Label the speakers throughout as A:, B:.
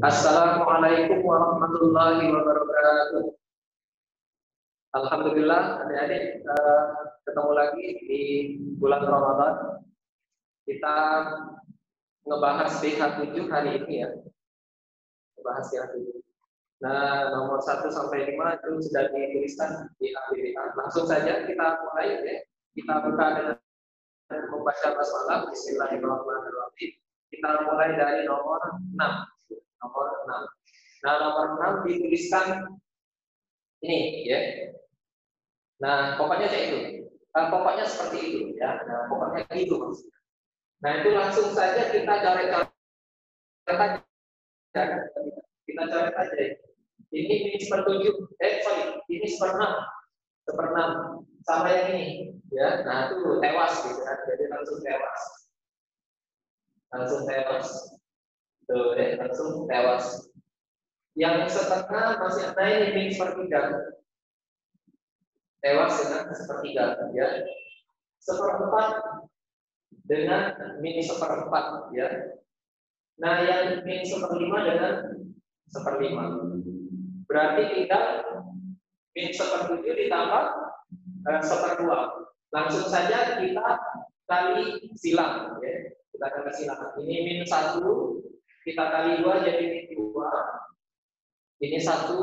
A: Assalamualaikum warahmatullahi wabarakatuh. Alhamdulillah, adik-adik ketemu lagi di bulan Ramadan. Kita ngebahas BH7 hari ini ya. Ngebahas BH7. Nah, nomor 1 sampai 5 itu sudah dituliskan di APBA. Langsung saja kita mulai ya. Kita buka dengan membaca basmalah. Bismillahirrahmanirrahim. Kita mulai dari nomor 6. Nomor 6. Nah, nomor 6 dituliskan ini ya. Nah, pokoknya kayak itu. Pokoknya seperti itu ya. Nah, pokoknya gitu maksudnya. Nah, itu langsung saja kita coret-coret aja. Kita coret aja. Ini seper-7. Ini seper-6. Seper-6 sama yang ini ya. Nah, itu tewas gitu kan. Jadi langsung tewas. Langsung tewas. Tuh, ya, langsung tewas. Yang setengah masih ada ini sepertiga. Tewas dengan sepertiga, ya. Seperempat dengan mini seperempat, ya. Nah, yang mini seperlima dengan seperlima. Berarti tinggal mini sepertujuh ditambah seperdua. Langsung saja kita kali silang, ya. Kita kali silang. Ini min 1. Kita kali 2 jadi min 2. Ini 1,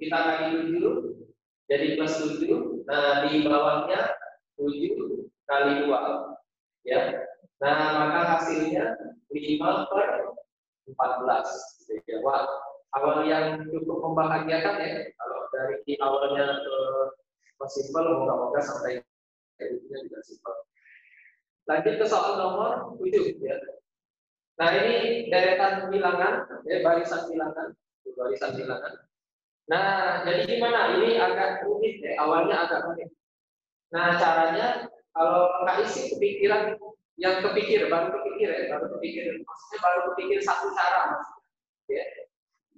A: kita kali 7 jadi plus 7. Nah, di bawahnya 7 kali 2. Ya. Nah, maka hasilnya 5/14. Wah, awal yang cukup membahagiakan ya. Kalau dari awalnya simpel, moga-moga sampai akhirnya juga simpel. Lanjut ke soal nomor 7 ya. Nah, ini deretan bilangan, ya, barisan bilangan. Nah, jadi gimana? Ini agak rumit ya, awalnya agak rumit. Nah, caranya kalau nggak isi kepikiran, baru kepikir, maksudnya baru kepikir satu cara, ya.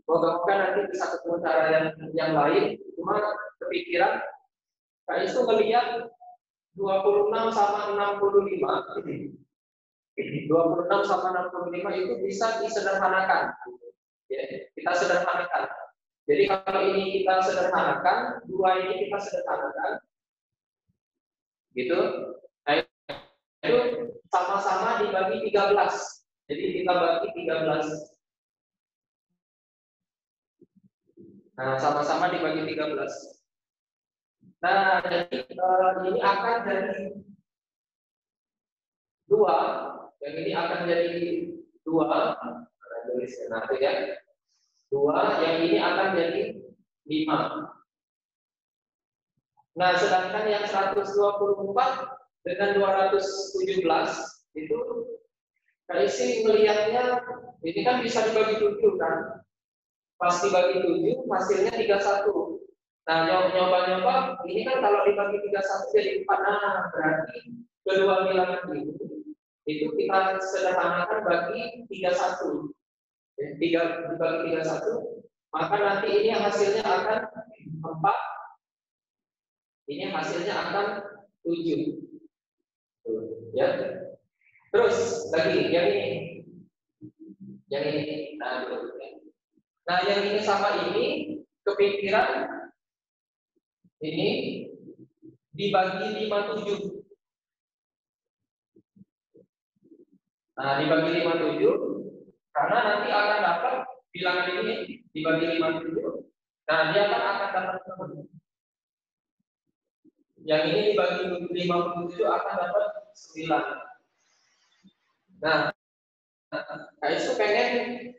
A: Moga-moga nanti bisa ketemu cara yang lain, cuma kepikiran. Nah, itu melihat 26 sama 65. 26 sama 65 itu bisa disederhanakan. Ya, kita sederhanakan. Jadi kalau ini kita sederhanakan, 2 ini kita sederhanakan, gitu. Nah, itu sama-sama dibagi 13. Jadi kita bagi 13. Nah, sama-sama dibagi 13. Nah, jadi ini akan jadi 2. Yang ini akan jadi 2. Nah, itu ya. 2, yang ini akan jadi 5. Nah, sedangkan yang 124 dengan 217 itu Kaisi melihatnya ini kan bisa dibagi 7 kan. Pas dibagi 7 hasilnya 31. Nah, nyoba-nyoba ini kan kalau dibagi 31 jadi 4. Nah, berarti kedua bilangan itu kita sederhanakan bagi 31. 3 dibagi 31, maka nanti ini hasilnya akan 4. Ini hasilnya akan 7. Ya. Terus lagi yang ini. Yang ini. Nah, yang ini sama ini kepikiran ini dibagi 57. Nah, dibagi 57 karena nanti akan dapat bilangan ini dibagi 57. Nah, dia akan dapat 6. Yang ini dibagi 57 akan dapat 9. Nah, itu pengen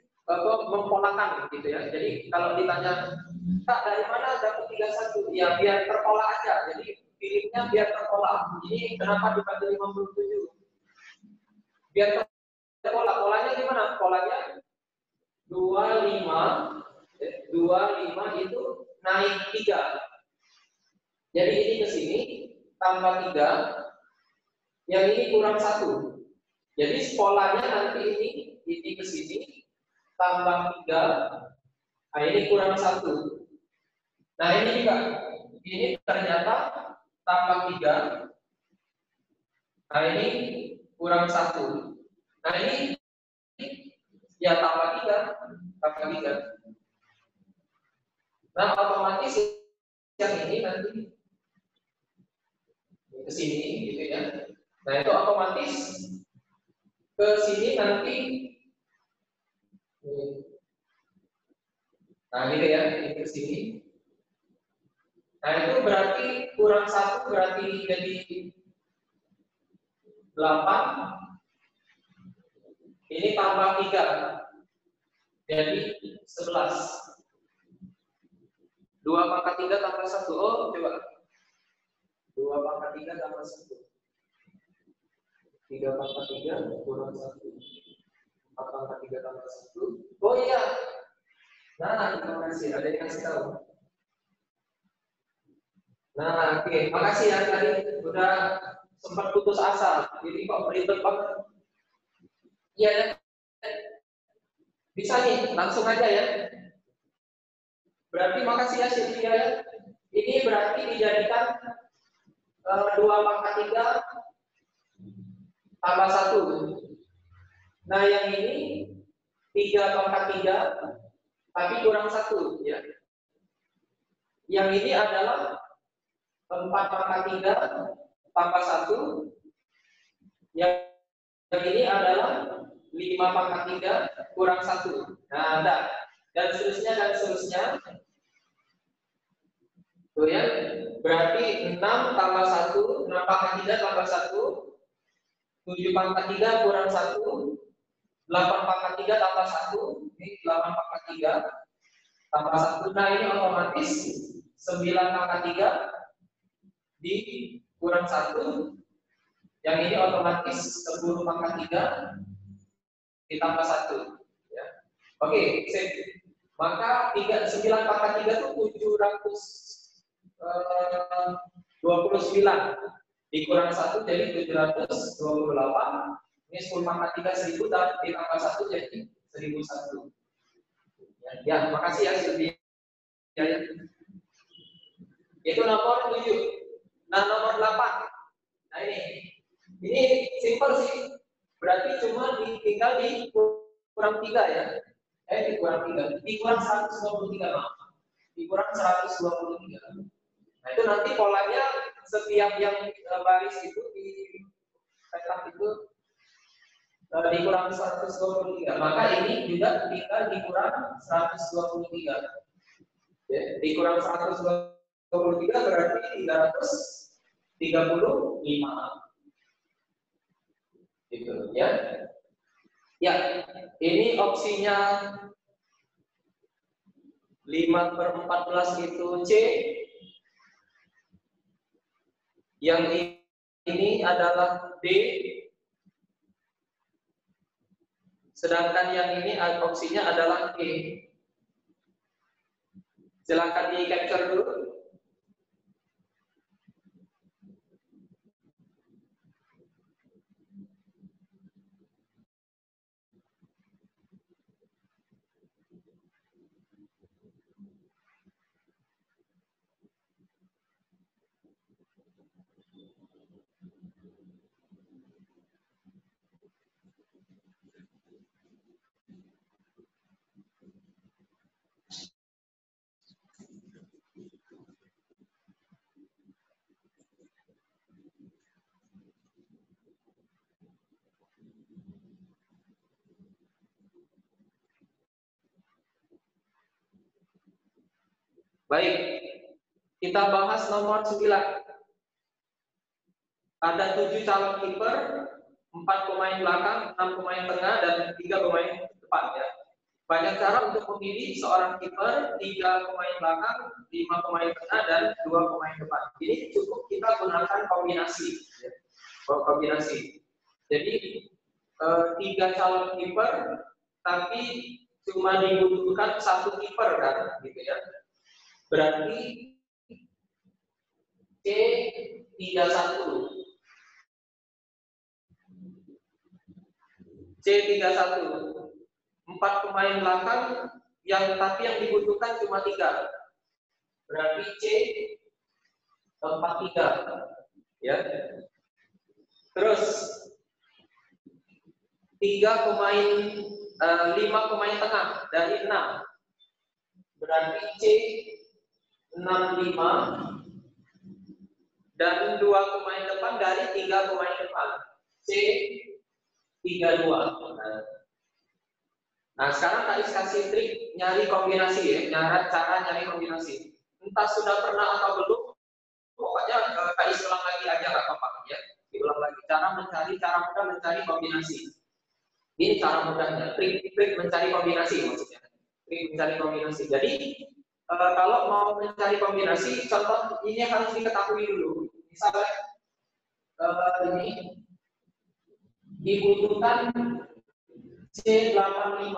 A: mempolakan gitu ya. Jadi kalau ditanya, "Kak, dari mana dapat 31?" Ya biar terpola aja. Jadi pilihnya biar terpola. Ini kenapa dibagi 57? Biar terpola. Polanya gimana? Polanya 25 itu naik 3. Jadi ini ke sini tambah 3, yang ini kurang 1. Jadi polanya nanti ini ke sini tambah 3, nah ini kurang 1. Nah ini juga, ini ternyata tambah 3, nah ini kurang 1. Nah ini ya tambah 3 kalikan. Nah, otomatis yang ini nanti ke sini gitu ya. Nah, itu otomatis ke sini nanti. Nah, gitu ya, ini ke sini. Nah, itu berarti kurang 1 berarti jadi 8. Ini tambah 3. Jadi 11. 2 pangkat 3 tambah 1. Oh, coba. 2 pangkat 3 tambah 1. 3 pangkat 3 kurang 1. 4 pangkat 3 tambah 1. Oh iya. Nah, terima kasih. Ada yang kasih tahu. Nah, oke. Makasih ya tadi udah sempat putus asa. Jadi kok ribet banget. Iya ya. Bisa nih, langsung aja ya. Berarti makasih ya Sylvia ya. Ini berarti dijadikan 2 pangkat 3 tambah 1. Nah, yang ini 3 pangkat 3 tapi kurang 1 ya. Yang ini adalah 4 pangkat 3 tambah 1. Yang ini adalah 5 pangkat 3 kurang 1. Nah, dan seterusnya. Tuh ya. Berarti 6 tambah 1, 6 pangkat 3 tambah 1, 7 pangkat 3 kurang 1, 8 pangkat 3 tambah 1, ini 8 pangkat 3 tambah 1. Nah, ini otomatis 9 pangkat 3 dikurang 1. Yang ini otomatis 10 pangkat 3 ditambah 1. Ya. Oke, maka 9 pangkat 3 itu 729 dikurang 1 jadi 728. Ini 10 pangkat 3 1000 dan ditambah 1 jadi 1001. Ya, makasih ya Sylvia. Ya. Itu nomor 7. Nah, nomor 8. Nah, ini simpel sih. Berarti cuma tinggal dikurang 3 ya. Dikurang 3. Dikurang 123, maaf. Dikurang 123. Nah, itu nanti polanya setiap yang baris itu di petak itu dikurang 123. Maka ini juga tinggal dikurang 123. Ya, dikurang 123 berarti 335. Gitu ya. Ya, ini opsinya 5/14 itu C. Yang ini adalah D. Sedangkan yang ini opsinya adalah E. Silakan di capture dulu. Baik, kita bahas nomor 9. Ada 7 calon kiper, 4 pemain belakang, 6 pemain tengah, dan 3 pemain depan ya. Banyak cara untuk memilih seorang kiper, 3 pemain belakang, 5 pemain tengah, dan 2 pemain depan. Ini cukup kita gunakan kombinasi. Ya. Kombinasi. Jadi 3 calon kiper, tapi cuma dibutuhkan 1 kiper kan, gitu ya. Berarti C31. C31. 4 pemain belakang tapi yang dibutuhkan cuma 3. Berarti C43. Ya. Terus 3 pemain 5 pemain tengah dari 6. Berarti C 65 dan 2 pemain depan dari 3 pemain depan. C 32. Nah, sekarang Kak kasih trik nyari kombinasi ya, cara nyari kombinasi. Entah sudah pernah atau belum, pokoknya Kak ulang lagi aja nggak apa-apa ya. Diulang lagi cara mudah mencari kombinasi. Ini cara mudahnya, trik mencari kombinasi maksudnya. Trik mencari kombinasi. Jadi kalau mau mencari kombinasi, contoh ini harus diketahui dulu. Misalnya ini dibutuhkan C85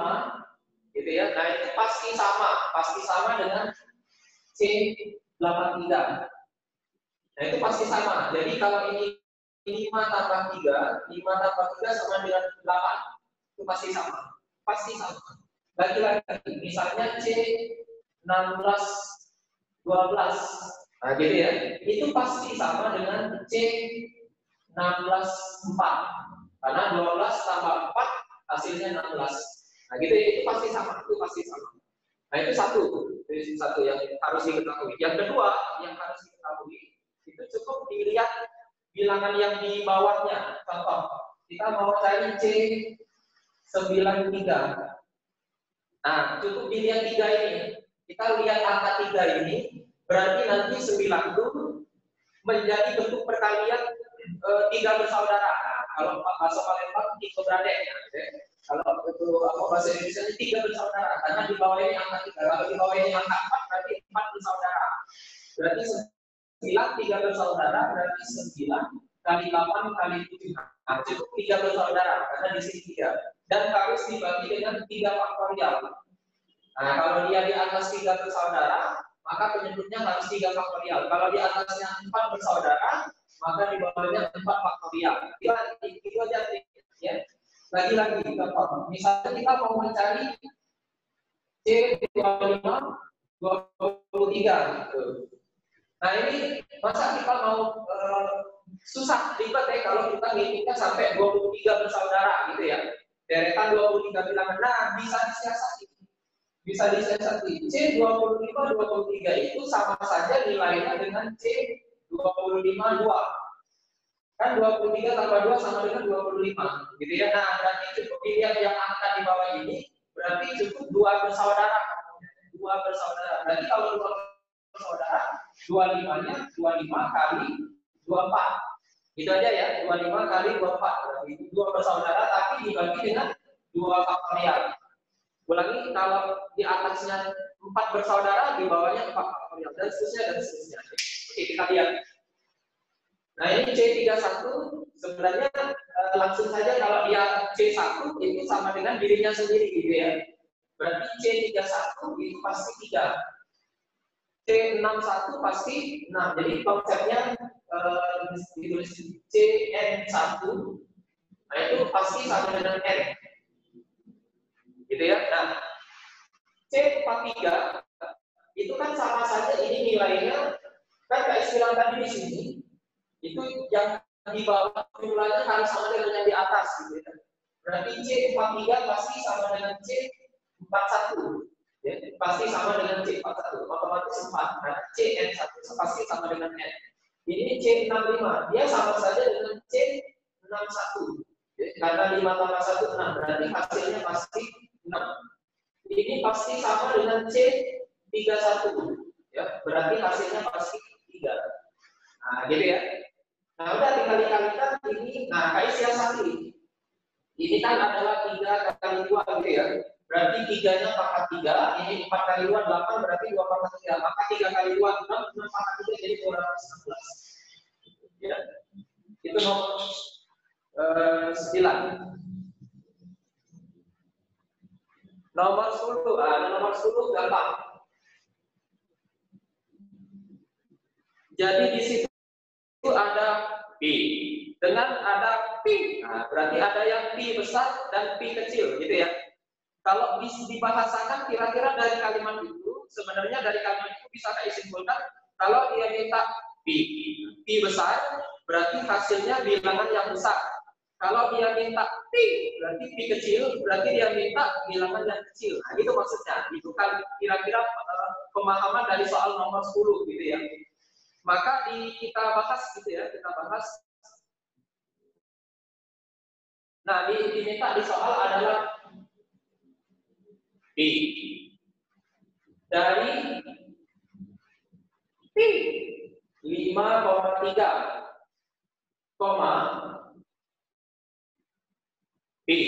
A: gitu ya. Nah, itu pasti sama dengan C83. Nah, itu pasti sama. Jadi kalau ini 5 tambah 3 sama dengan 8. Itu pasti sama. Pasti sama. Lagi-lagi, misalnya C16 12. Nah, gitu ya. Itu pasti sama dengan C16 4. Karena 12 tambah 4 hasilnya 16. Nah, gitu ya. Itu pasti sama. Nah, itu satu yang harus diketahui. Yang kedua yang harus diketahui itu cukup dilihat bilangan yang di bawahnya. Contoh, kita mau cari C93. Nah, cukup dilihat 3 ini. Kita lihat angka 3 ini, berarti nanti 9 itu menjadi bentuk perkalian 3 bersaudara. Nah, kalau bahasa Palembang 3 beradik. Kalau itu bahasa Indonesia 3 bersaudara, karena di bawah ini angka 3. Kalau di bawah ini angka 4, berarti 4 bersaudara. Berarti 9 3 bersaudara, berarti 9 kali 8 kali 7. Nah, cukup 3 bersaudara, karena di sini 3. Dan harus dibagi dengan 3 faktorial. Nah, kalau dia di atas 3 bersaudara, maka penyebutnya harus 3 faktorial. Kalau di atasnya 4 bersaudara, maka di bawahnya 4 faktorial. Itu aja ya. Lagi-lagi contoh. Misalnya kita mau mencari C25 23 gitu. Nah, ini masa kita mau susah ribet ya kalau kita ngitungnya sampai 23 bersaudara gitu ya. Deretan 23 bilangan. Nah, bisa disiasati. C25 23 itu sama saja nilainya dengan C25 2. Kan 23 tambah 2 sama dengan 25 gitu ya. Nah, berarti cukup dilihat yang angka di bawah ini, berarti cukup 2 bersaudara. Berarti kalau 2 bersaudara, 25-nya 25 kali 24. Itu aja ya, 25 kali 24. Berarti 2 bersaudara tapi dibagi dengan 2 faktorial. Ulangi, kalau di atasnya 4 bersaudara, di bawahnya 4 faktorial, dan seterusnya. Oke, kita lihat. Nah, ini C31 sebenarnya langsung saja kalau dia C1 itu sama dengan dirinya sendiri gitu ya. Berarti C31 itu pasti 3. C61 pasti 6. Jadi konsepnya ditulis CN1. Nah, itu pasti sama dengan N. Gitu ya. Nah, C43 itu kan sama saja ini nilainya kan kayak bilang tadi di sini. Itu yang di bawah jumlahnya harus sama dengan yang di atas gitu ya. Berarti C43 pasti sama dengan C41. Ya, pasti sama dengan C41. Otomatis 4. Nah, CN1 pasti sama dengan N. Ini C65. Dia sama saja dengan C61. Ya, karena 5 tambah 1 6. Berarti hasilnya pasti 6. Ini pasti sama dengan C31. Ya, berarti hasilnya pasti 3. Nah, gitu ya. Nah, udah tinggal dikalikan ini. Nah, kayak siasati. Ini kan adalah 3 kali 2 gitu ya. Berarti 3-nya pangkat 3, ini 4 kali 2 8, berarti 2 pangkat 3. Maka 3 kali 2 6, 6 pangkat 3 jadi 216. Ya. Itu nomor 9. Nomor 10, ada nomor 10 gampang. Jadi di situ ada P. Dengan ada P, nah, berarti ada yang P besar dan P kecil, gitu ya. Kalau dibahasakan kira-kira dari kalimat itu, sebenarnya dari kalimat itu bisa kita simpulkan, kalau dia minta P besar, berarti hasilnya bilangan yang besar. Kalau dia minta pi, berarti pi kecil, berarti dia minta bilangan yang kecil. Nah, itu maksudnya. Itu kan kira-kira pemahaman dari soal nomor 10 gitu ya. Maka kita bahas gitu ya, kita bahas. Nah, diminta di soal adalah pi dari pi 5,3 koma pi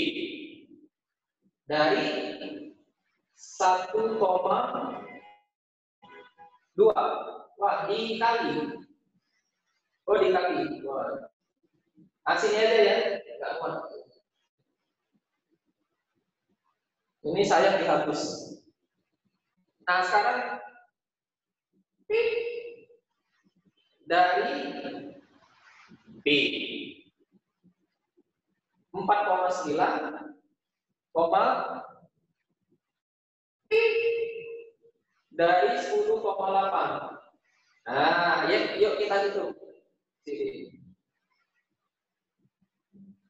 A: dari 1,2. Wah, dikali. Oh, dikali. Wah. Hasilnya aja ya. Enggak kuat. Ini saya dihapus. Nah, sekarang pi dari pi 4,9 koma pi dari 10,8. Nah, yuk kita hitung.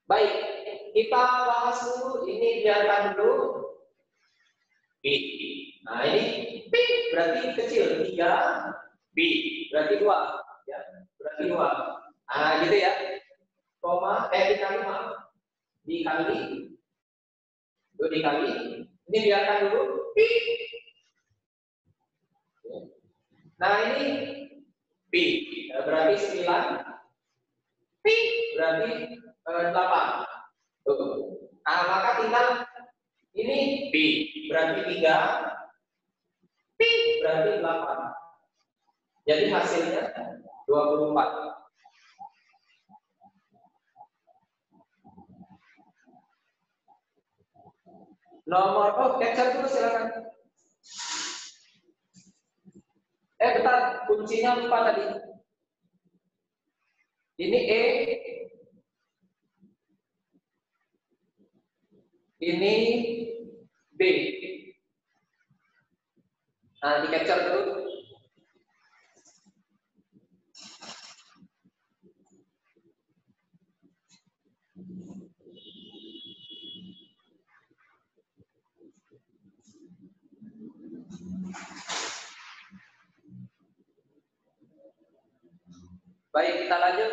A: Baik, kita bahas dulu. Ini biarkan dulu. Pi. Nah, ini pi berarti kecil. 3 pi berarti 2. Ya, berarti 2. Nah, gitu ya. Koma, dikali maaf. Dikali. Dikali. Ini biarkan dulu. Pi. Nah, ini pi. Berarti 9. Pi berarti 8. Nah, maka tinggal ini pi berarti 3, pi berarti 8. Jadi hasilnya 24. Nomor capture dulu silakan. Bentar, kuncinya lupa tadi. Ini E, ini B. Nah, di capture dulu. Baik, kita lanjut.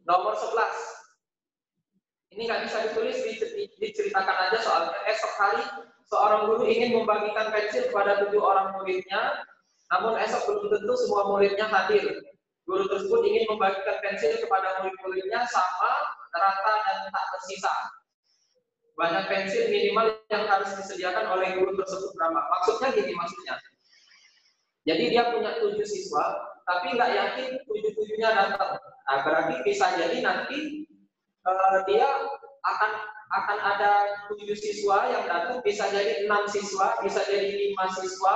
A: Nomor 11. Ini nggak bisa ditulis, diceritakan aja soalnya. Esok hari seorang guru ingin membagikan pensil kepada 7 orang muridnya, namun esok belum tentu semua muridnya hadir. Guru tersebut ingin membagikan pensil kepada murid-muridnya sama, rata, dan tak tersisa. Banyak pensil minimal yang harus disediakan oleh guru tersebut berapa? Maksudnya gini maksudnya. Jadi dia punya 7 siswa, tapi nggak yakin 7-7-nya datang. Nah, berarti bisa jadi nanti dia akan ada 7 siswa yang datang, bisa jadi 6 siswa, bisa jadi 5 siswa,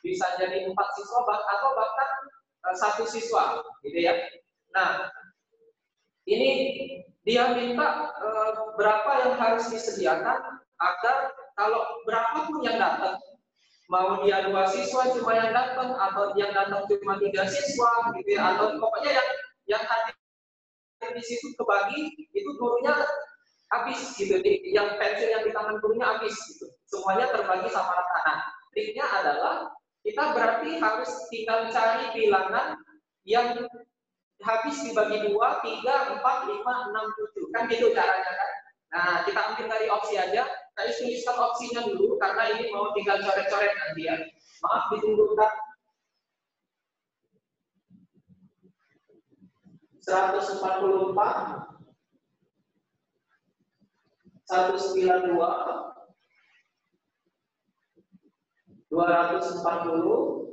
A: bisa jadi 4 siswa, atau bahkan 1 siswa, gitu ya. Nah, ini dia minta berapa yang harus disediakan agar kalau berapapun yang datang, mau dia 2 siswa cuma yang datang, atau yang datang cuma 3 siswa, gitu ya, atau pokoknya yang hadir di situ kebagi itu gurunya habis gitu, yang pensil yang di tangan gurunya habis gitu, semuanya terbagi sama rata. Nah, triknya adalah kita berarti harus tinggal cari bilangan yang habis dibagi 2, 3, 4, 5, 6, 7, kan gitu caranya kan. Nah, kita ambil dari opsi aja. Saya tuliskan opsinya dulu karena ini mau tinggal coret-coret nanti ya. Maaf ditunggu bentar. 144, 192, 240,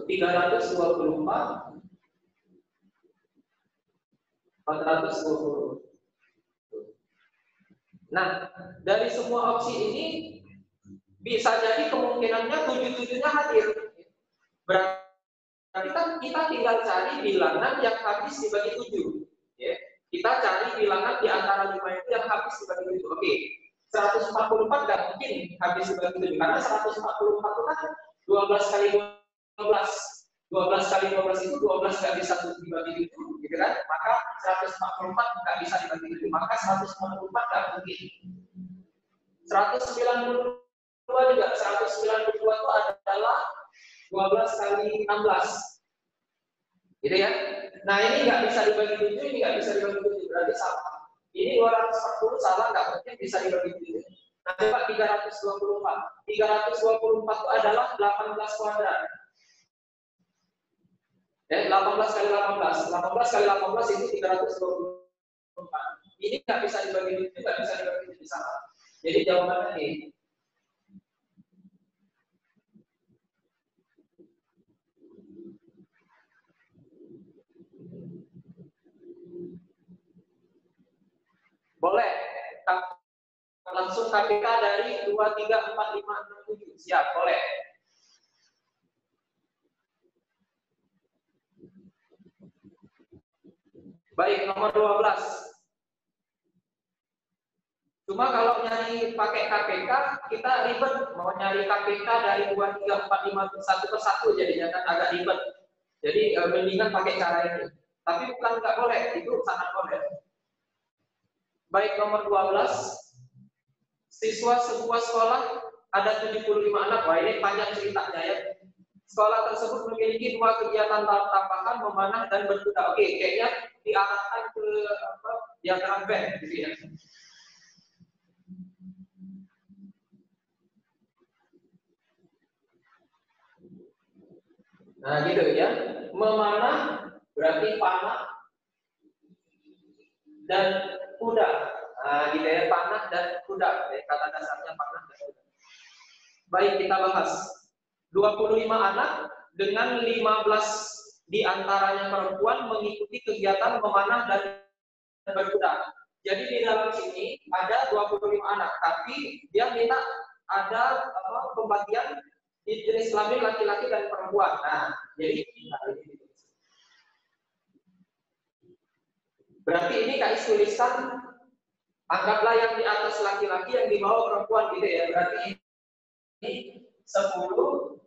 A: 324, 420. Nah, dari semua opsi ini bisa jadi kemungkinannya 77-nya hadir. Berarti kan kita tinggal cari bilangan yang habis dibagi 7. Ya. Kita cari bilangan di antara 5 itu yang habis dibagi 7. Oke, 144 nggak mungkin habis dibagi 7 karena 144 itu kan 12 kali 12. 12 kali 12 itu 12 nggak bisa dibagi 7, gitu kan? Maka 144 nggak bisa dibagi 7, maka 144 nggak mungkin. 192 juga, 192 itu adalah 12 kali 16. Gitu ya. Nah, ini nggak bisa dibagi 7, ini nggak bisa dibagi 7, berarti salah. Ini 240 salah, nggak mungkin bisa dibagi 7. Nah, coba 324. 324 itu adalah 18 kuadrat. 18 kali 18. 18 kali 18 itu 324. Ini nggak bisa dibagi 7, nggak bisa dibagi 7 salah. Jadi jawabannya ini. Boleh. Langsung KPK dari 2, 3, 4, 5, 6, 7. Siap, boleh. Baik, nomor 12. Cuma kalau nyari pakai KPK, kita ribet. Mau nyari KPK dari 2, 3, 4, 5, 1 per 1 jadinya kan agak ribet. Jadi mendingan pakai cara ini. Tapi bukan nggak boleh, itu sangat boleh. Baik, nomor 12. Siswa sebuah sekolah ada 75 anak. Wah, ini panjang ceritanya ya. Sekolah tersebut memiliki 2 kegiatan tambahan, memanah dan berkuda. Oke, kayaknya diarahkan ke diagram Venn gitu ya. Nah, gitu ya. Memanah berarti panah dan kuda. Nah, gitu ya, panah dan kuda. Kata dasarnya panah dan kuda. Baik, kita bahas. 25 anak dengan 15 diantaranya perempuan mengikuti kegiatan memanah dan berkuda. Jadi di dalam sini ada 25 anak, tapi dia minta ada pembagian di jenis kelamin laki-laki dan perempuan. Nah, jadi berarti ini Kak Is tuliskan, anggaplah yang di atas laki-laki, yang di bawah perempuan gitu ya. Berarti ini 10,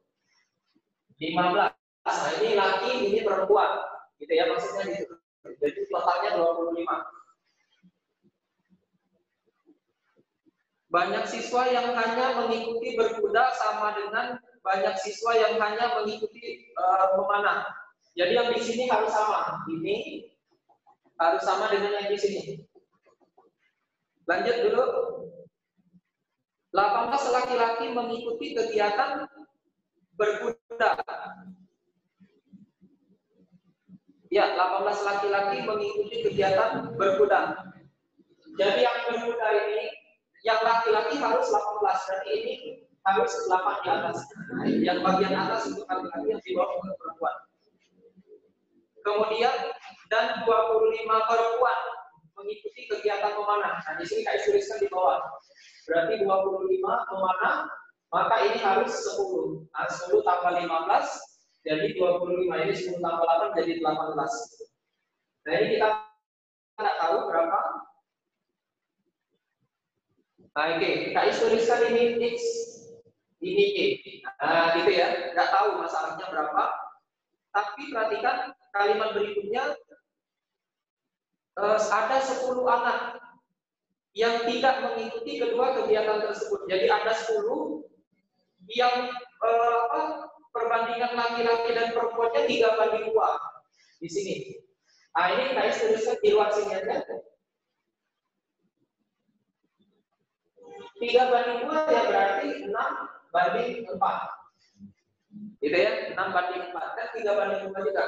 A: 15. Nah, ini laki, ini perempuan. Gitu ya, maksudnya gitu. Jadi totalnya 25. Banyak siswa yang hanya mengikuti berkuda sama dengan banyak siswa yang hanya mengikuti memanah. Jadi yang di sini harus sama. Ini harus sama dengan yang di sini. Lanjut dulu. 18 laki-laki mengikuti kegiatan berkuda. Ya, 18 laki-laki mengikuti kegiatan berkuda. Jadi yang berkuda ini, yang laki-laki harus 18, berarti ini harus 8 di atas. Yang bagian atas untuk laki-laki, yang di bawah untuk perempuan. Kemudian, dan 25 perempuan mengikuti kegiatan memanah. Nah, di sini Kak tuliskan di bawah. Berarti 25 memanah, maka ini harus 10. Nah, 10 tambah 15, jadi 25. Ini 10 tambah 8, jadi 18. Nah, ini kita tidak tahu berapa. Nah, oke. Kak tuliskan ini X, ini Y. Nah, gitu ya. Nggak tahu masalahnya berapa. Tapi perhatikan kalimat berikutnya. Ada 10 anak yang tidak mengikuti kedua kegiatan tersebut. Jadi ada 10 yang perbandingan laki-laki dan perempuannya 3:2 di sini. Nah, ini saya tuliskan di luar sini aja. 3:2 ya berarti 6:4. Gitu ya, 6:4 dan 3:2 juga.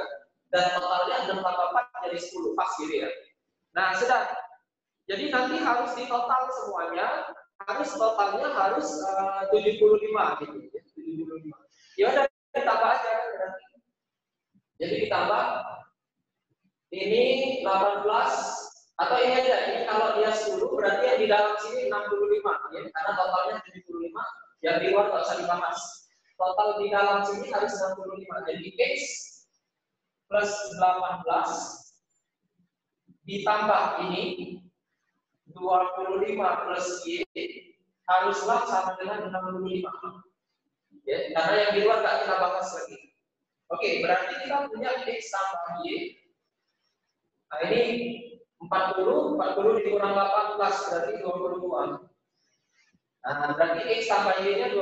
A: Dan totalnya 6/4 jadi 10 pas gitu ya. Nah, sudah. Jadi nanti harus ditotal semuanya, totalnya harus 75 gitu. 75. Ya udah ditambah aja berarti. Jadi ditambah Ini 18 atau ini aja, ini kalau dia 10 berarti yang di dalam sini 65 ya, karena totalnya 75, yang di luar nggak usah dibahas. Total di dalam sini harus 65. Jadi X plus 18 ditambah ini 25 plus Y haruslah sama dengan 65. Ya, karena yang di luar nggak kita bahas lagi. Oke, berarti kita punya X tambah Y. Nah ini 40 dikurang 18 berarti 22. Nah berarti X tambah Y-nya 22.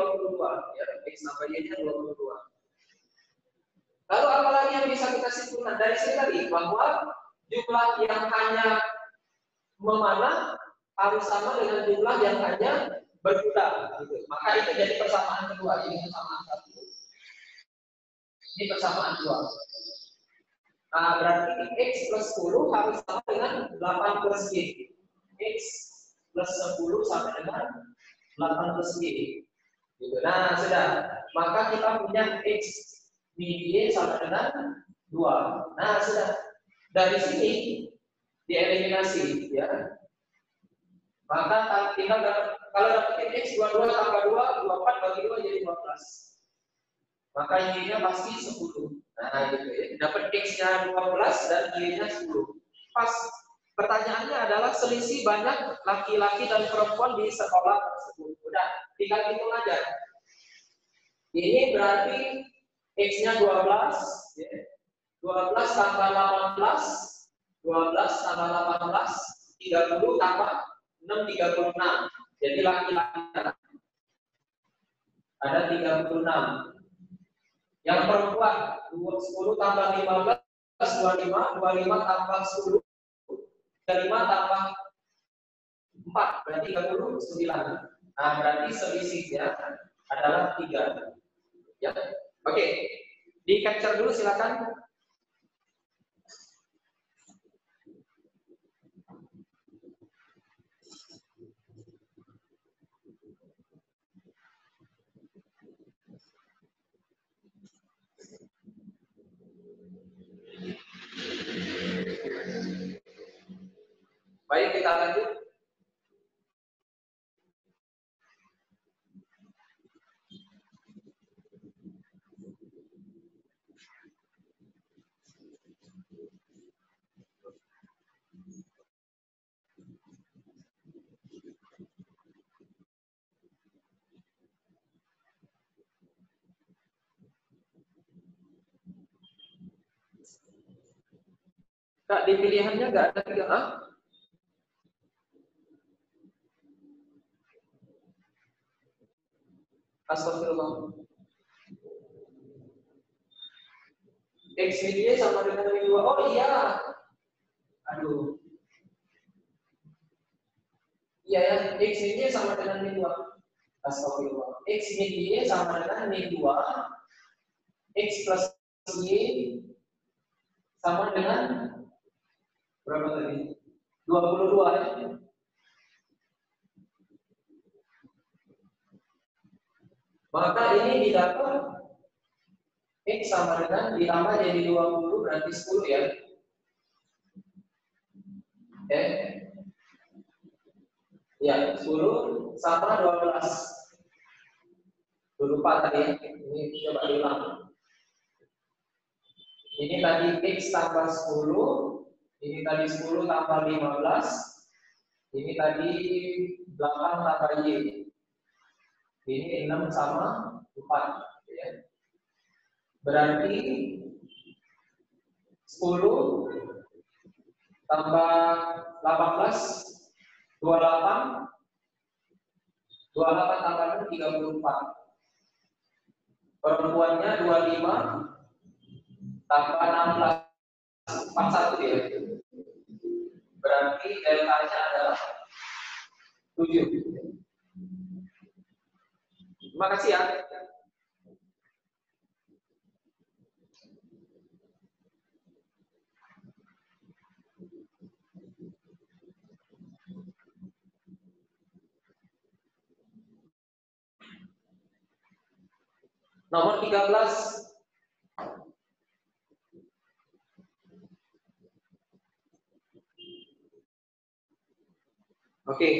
A: Ya, X tambah Y-nya 22. Lalu apa lagi yang bisa kita simpulkan dari sini tadi? Bahwa jumlah yang hanya memanah harus sama dengan jumlah yang hanya berkurang. Gitu. Maka itu jadi persamaan kedua. Ini persamaan satu. Ini persamaan dua. Nah, berarti X plus 10 harus sama dengan 8 plus Y. X plus 10 sama dengan 8 plus Y. Gitu. Nah, sudah. Maka kita punya X min Y sama dengan 2. Nah, sudah. Dari sini dieliminasi. Ya. Maka tinggal kalau dapetin X 22 tambah 2, 24 bagi 2 jadi 12. Maka Y-nya pasti 10. Nah, gitu ya. Dapat X-nya 12 dan Y-nya 10. Pas pertanyaannya adalah selisih banyak laki-laki dan perempuan di sekolah tersebut. Udah, tinggal hitung aja. Ini berarti X-nya 12, ya. 12 tambah 18, 12 tambah 18, 30 tambah 6, 36. Jadi laki-laki ada 36. Yang perempuan 10 tambah 15 25, 25 tambah 10 35 tambah 4 berarti 39. Nah, berarti selisihnya adalah 3. Ya. Oke. Di capture dulu silakan. Baik, kita lanjut. Kak, di pilihannya nggak ada 3A? Astagfirullah. X min Y sama dengan min 2. Oh iya. Aduh. Iya ya, X min Y sama dengan min 2. Astagfirullah. X min Y sama dengan min 2. X plus Y sama dengan berapa tadi? 22 ya. Maka ini didapat X sama dengan ditambah jadi 20 berarti 10 ya. Oke. Ya, 10 sama 12. Lupa tadi, ini coba diulang. Ini tadi X tambah 10, ini tadi 10 tambah 15, ini tadi 8 tambah Y. Ini 6 sama 4. Ya. Berarti 10 tambah 18, 28, 28 tambah 34. Perempuannya 25 tambah 16, 41 ya. Berarti deltanya adalah 7. Terima kasih ya. Nomor 13. Oke.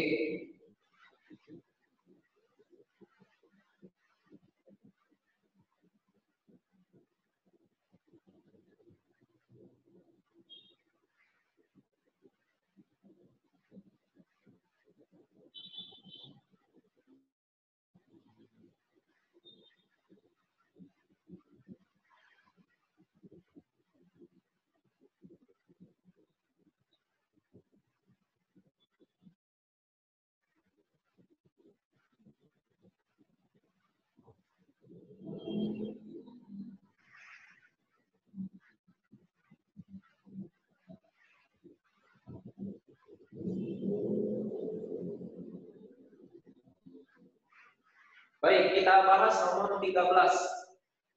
A: Baik, kita bahas nomor 13.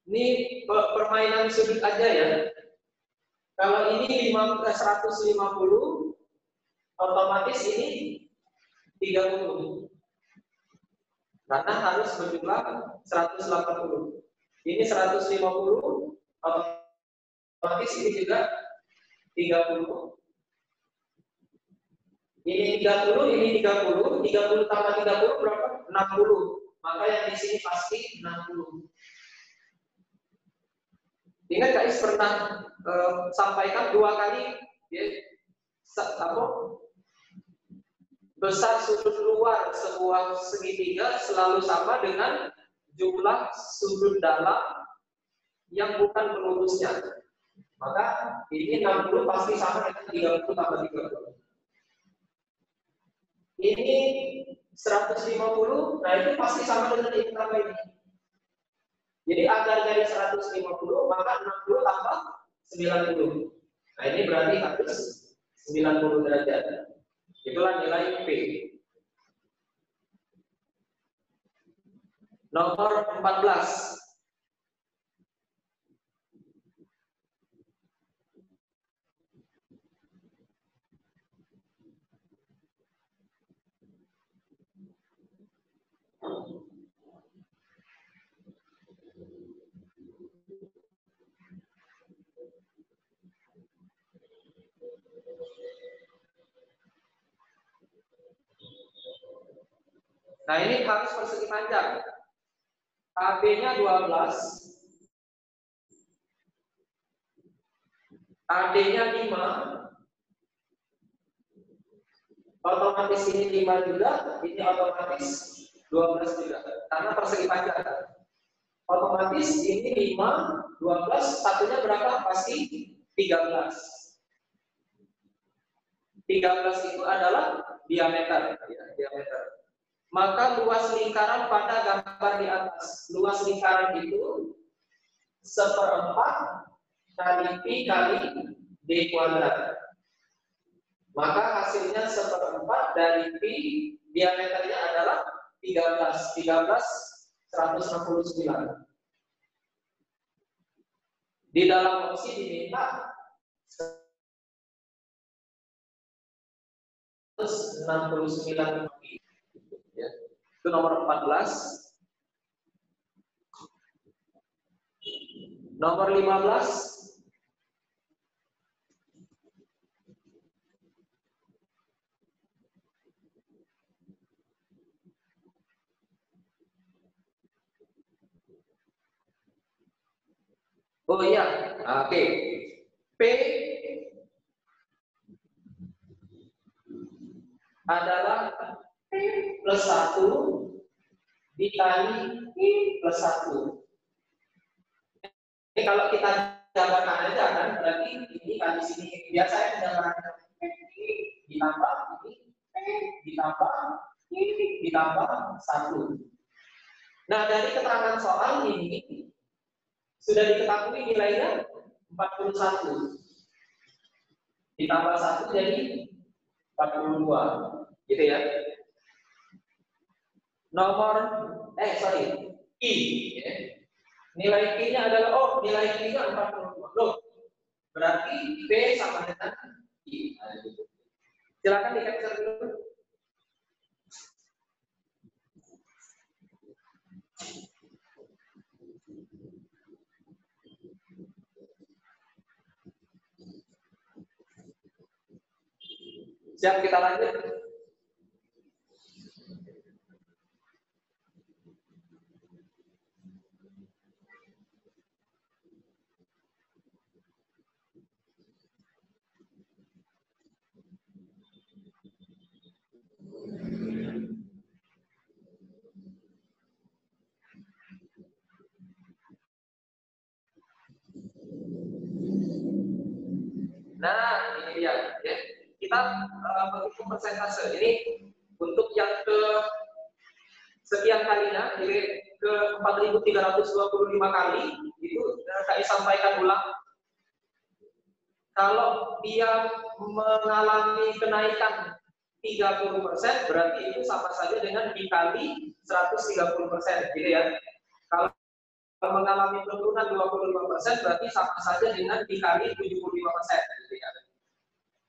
A: Ini permainan sudut aja ya. Kalau ini 150, otomatis ini 30. Karena harus berjumlah 180. Ini 150, otomatis ini juga 30. Ini 30, ini 30. 30 tambah 30 berapa? 60. Maka yang di sini pasti 60. Ingat guys, pernah sampaikan 2 kali ya, besar sudut luar sebuah segitiga selalu sama dengan jumlah sudut dalam yang bukan pelurusnya. Maka ini 60 pasti sama dengan 30 tambah 30. Ini 150, nah itu pasti sama dengan ini tambah ini. Jadi agar jadi 150, maka 60 tambah 90. Nah ini berarti harus 90 derajat. Itulah nilai P. Nomor 14. Nah ini harus persegi panjang. AB-nya 12, AD-nya 5, otomatis ini 5 juga, ini otomatis 12 juga, karena persegi panjang. Otomatis ini 5, 12, satunya berapa? Pasti 13. 13 itu adalah diameter, ya, diameter. Maka luas lingkaran pada gambar di atas. Luas lingkaran itu 1/4 kali Pi kali D kuadrat. Maka hasilnya 1/4 dari Pi, diameternya adalah 13. 13, 169. Di dalam opsi diminta 169 Pi. Ya. Itu nomor 14. Nomor 15. Oh iya, oke. P adalah P plus 1 dikali P plus 1. Ini kalau kita gambarkan aja kan, berarti ini kan di sini biasanya menggambarkan ditambah ini ditambah 1. Nah dari keterangan soal ini sudah diketahui nilainya 41. Ditambah 1 jadi 42. Gitu ya. Nomor I ya. Nilai I-nya adalah nilai I-nya 42. Loh. Berarti P sama dengan I. Silakan di-capture dulu. Siap, kita lanjut. Nah, ini dia. Ya. Kita menghitung persentase. Ini untuk yang ke sekian kalinya, jadi ke 4.325 kali, itu kami sampaikan ulang. Kalau dia mengalami kenaikan 30%, berarti itu sama saja dengan dikali 130%, gitu ya. Kalau mengalami penurunan 25%, berarti sama saja dengan dikali 75%, gitu ya.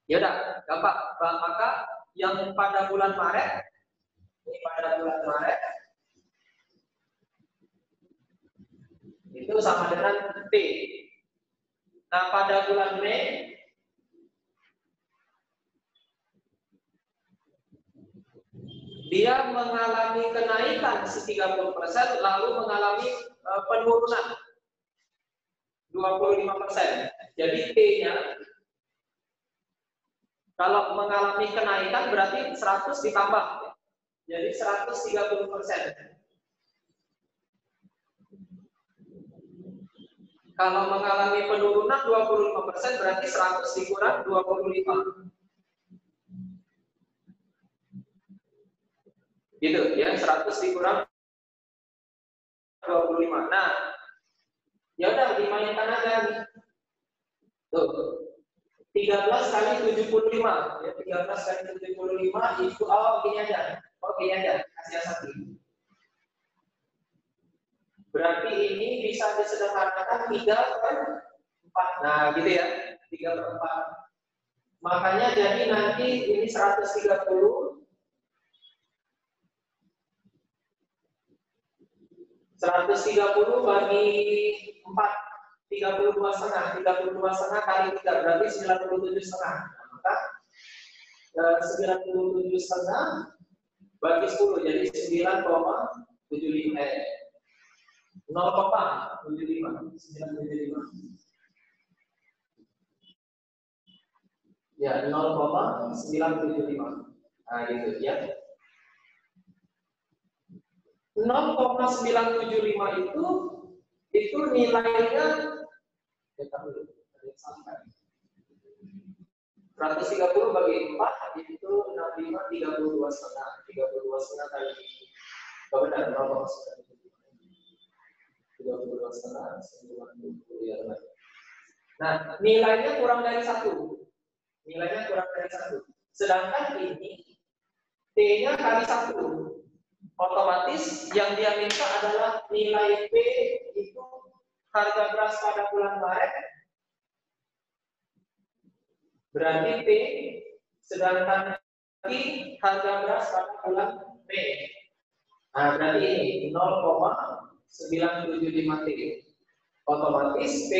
A: Ya udah, gampang. Maka yang pada bulan Maret, ini pada bulan Maret, itu sama dengan T. Nah, pada bulan Mei, dia mengalami kenaikan 30%, lalu mengalami penurunan 25%. Jadi T-nya, kalau mengalami kenaikan berarti 100 ditambah. Jadi 130%. Kalau mengalami penurunan 25%, berarti 100 dikurang 25. Gitu ya, 100 dikurang 25. Nah, ya udah dimainkan aja nih. Tuh. 13 kali 75. Ya, 13 kali 75 itu gini aja. Gini aja, kasih satu. Berarti ini bisa disederhanakan 3/4. Nah, gitu ya. 3/4. Makanya jadi nanti ini 130. 130 bagi 4, 32,5. 32,5 kali 3 berarti 97,5. Maka 97,5 bagi 10 jadi 9,75. 0,75. 975. Ya, 0,975. Nah, gitu ya. 0,975 itu nilainya 130 bagi 4 itu 65, 32,5. 32,5 kali benar 32,5 ya benar. Nah, nilainya kurang dari 1. Nilainya kurang dari 1. Sedangkan ini T-nya kali 1. Otomatis yang dia minta adalah nilai P itu harga beras pada bulan Maret. Berarti P, sedangkan P harga beras pada bulan Mei. Nah, berarti ini 0,975 T. Otomatis P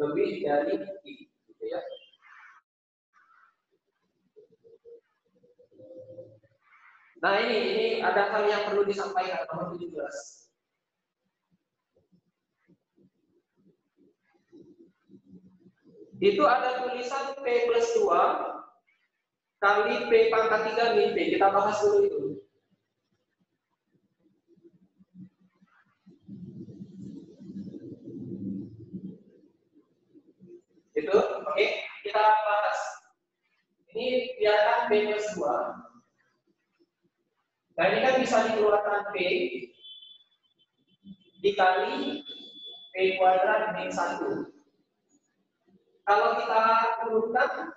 A: lebih dari I, gitu ya. Nah, ini ada hal yang perlu disampaikan, nomor 17. Itu ada tulisan P plus 2 kali P pangkat 3 min P. Kita bahas dulu itu. Itu, oke, kita bahas. Ini biarkan P plus 2. Nah, ini kan bisa dikeluarkan P dikali P kuadrat min 1. Kalau kita turunkan,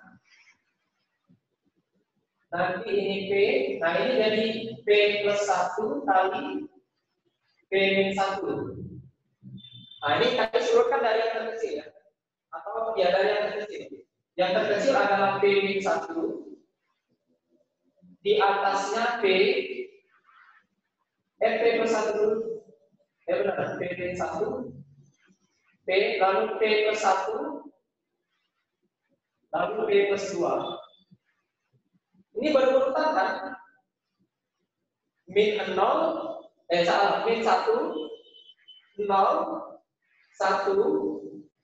A: nanti ini P, nah ini jadi P plus 1 kali P min 1. Nah, ini kami surutkan dari yang terkecil ya. Atau ya dari yang terkecil. Yang terkecil adalah P min 1. Di atasnya P plus 1 dulu. Benar, P min 1. P, lalu P plus 1. Lalu P plus 2. Ini baru berurutan kan? Min 0, min 1, 0, 1,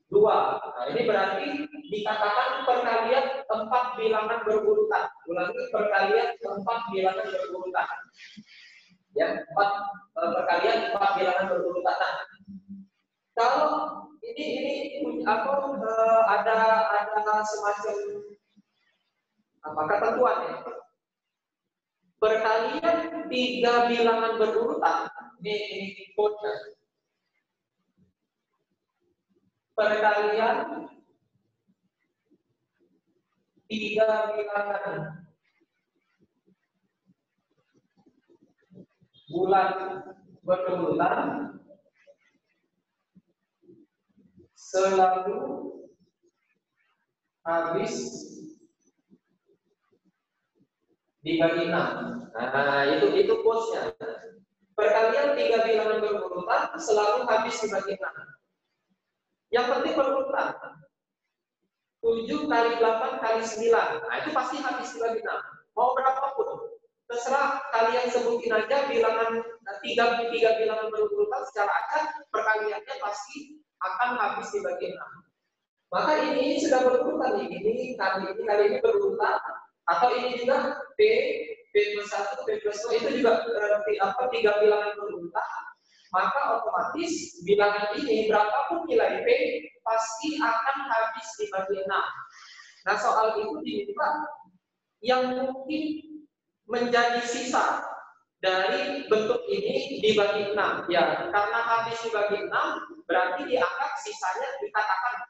A: 2. Nah, ini berarti dikatakan perkalian 4 bilangan berurutan. Ulangi, perkalian 4 bilangan berurutan. Ya, perkalian 4 bilangan berurutan. Nah, kalau ini ada semacam ketentuan ya. Perkalian 3 bilangan berurutan, ini quote-nya. Perkalian 3 bilangan bulan berurutan selalu habis dibagi 6. Nah, itu quotes-nya. Perkalian 3 bilangan berurutan selalu habis dibagi 6. Yang penting berurutan. 7 kali 8 kali 9. Nah, itu pasti habis dibagi 6. Mau berapapun. Terserah kalian sebutin aja bilangan 3 bilangan berurutan secara acak, perkaliannya pasti akan habis dibagi 6. Maka ini sudah berurutan nih. Kali ini berurutan. Atau ini juga P plus 1, P plus 2 itu juga 3 bilangan berurutan. Maka otomatis bilangan ini berapapun nilai P pasti akan habis dibagi 6. Nah, soal itu diminta yang mungkin menjadi sisa dari bentuk ini dibagi 6. Ya, karena habis dibagi 6 berarti diangkat sisanya dikatakan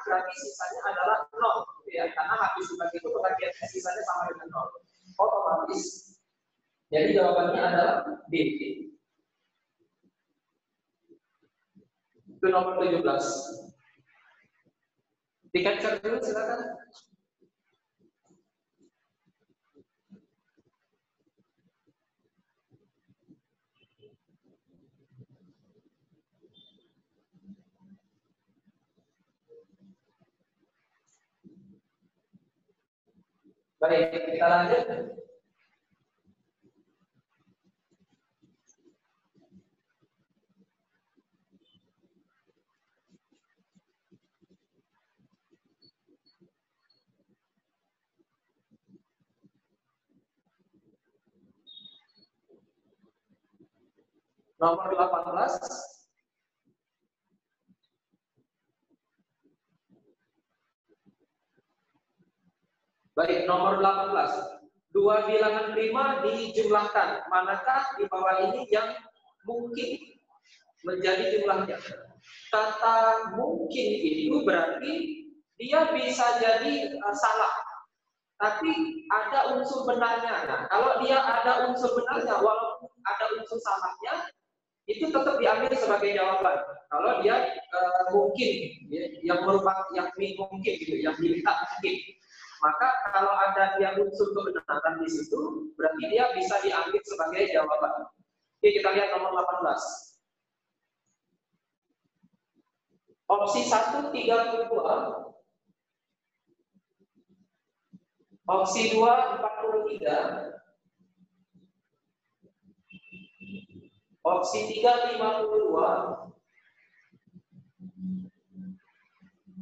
A: berarti sisanya adalah 0 gitu ya. Karena habis dibagi itu pembagian sisanya sama dengan 0. Otomatis jadi jawabannya adalah D. Itu nomor 17. Di-capture dulu silakan. Baik, kita lanjut. Nomor 18. Baik, nomor 18. 2 bilangan prima dijumlahkan. Manakah di bawah ini yang mungkin menjadi jumlahnya? Kata mungkin itu berarti dia bisa jadi salah. Tapi ada unsur benarnya. Nah, kalau dia ada unsur benarnya, walaupun ada unsur salahnya, itu tetap diambil sebagai jawaban. Kalau dia mungkin, ya, yang merupakan yang mungkin gitu, yang diminta mungkin. Maka kalau ada dia unsur kebenaran di situ, berarti dia bisa diambil sebagai jawaban. Oke, kita lihat nomor 18. Opsi 1 32. Opsi 2 43. Opsi 3 52.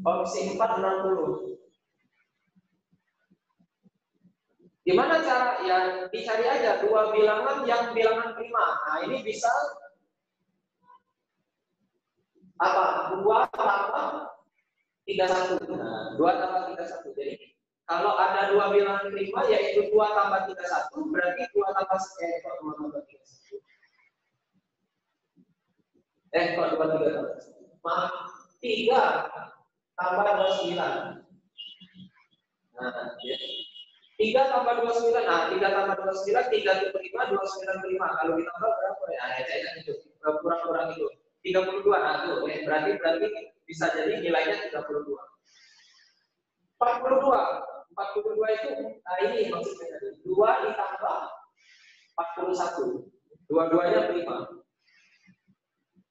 A: Opsi 4 60. Gimana cara ya, dicari aja 2 bilangan yang bilangan prima. Nah, ini bisa apa? 2 tambah 31. Nah, 2 tambah 31. Jadi kalau ada 2 bilangan prima yaitu 2 tambah 31 berarti 2 tambah 2 tambah 31. Kok 2 maaf, 3 tambah 29. Nah, ya. 3 tambah 29. Nah, 3 tambah 29, 35, 295. Kalau ditambah berapa ya? Nah, itu kurang-kurang itu. 32. Nah, itu berarti bisa jadi nilainya 32. 42. 42 itu ini maksudnya 2 ditambah 41. Dua-duanya prima.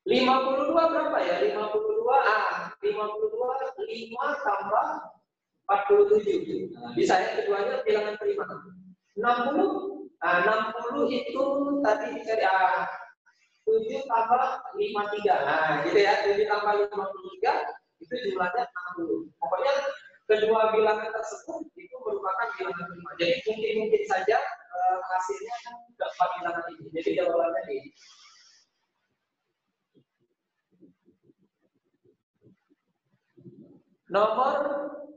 A: 52 berapa ya? 52 52 5 tambah 47. Nah, bisa ya, keduanya bilangan prima. 60. Nah, 60 itu tadi dicari 7 tambah 53. Nah, gitu ya. 7 tambah 53 itu jumlahnya 60. Pokoknya kedua bilangan tersebut itu merupakan bilangan prima. Jadi mungkin saja hasilnya dapat bilangan ini. Jadi jawabannya ini. Nomor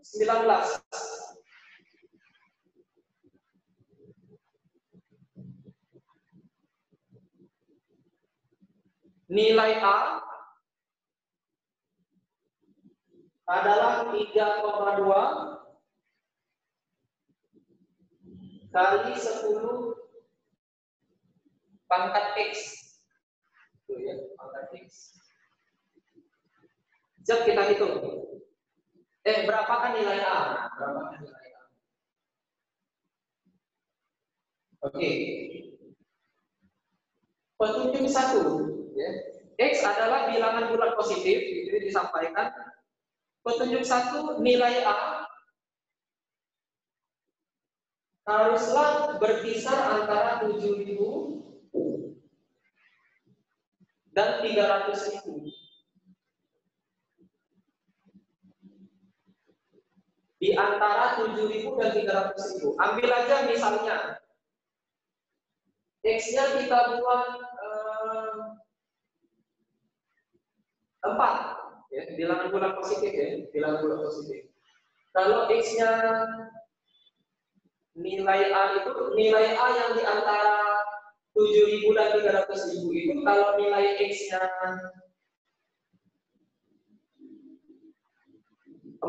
A: 19. Nilai A adalah 3,2 kali 10 pangkat X. Tuh ya, pangkat X. Siap, kita hitung. Berapa kan nilai A? Berapa kan nilai A? Oke. Petunjuk 1. Ya. X adalah bilangan bulat positif, itu disampaikan. Petunjuk 1, nilai A haruslah berkisar antara 7.000 dan 300.000. Di antara 7.000 dan 300.000. Ambil aja misalnya X-nya kita buat 4, ya, bilangan bulat positif ya, bilangan bulat positif. Kalau X-nya nilai A itu, nilai A yang di antara 7.000 dan 300.000 itu, kalau nilai X-nya 4,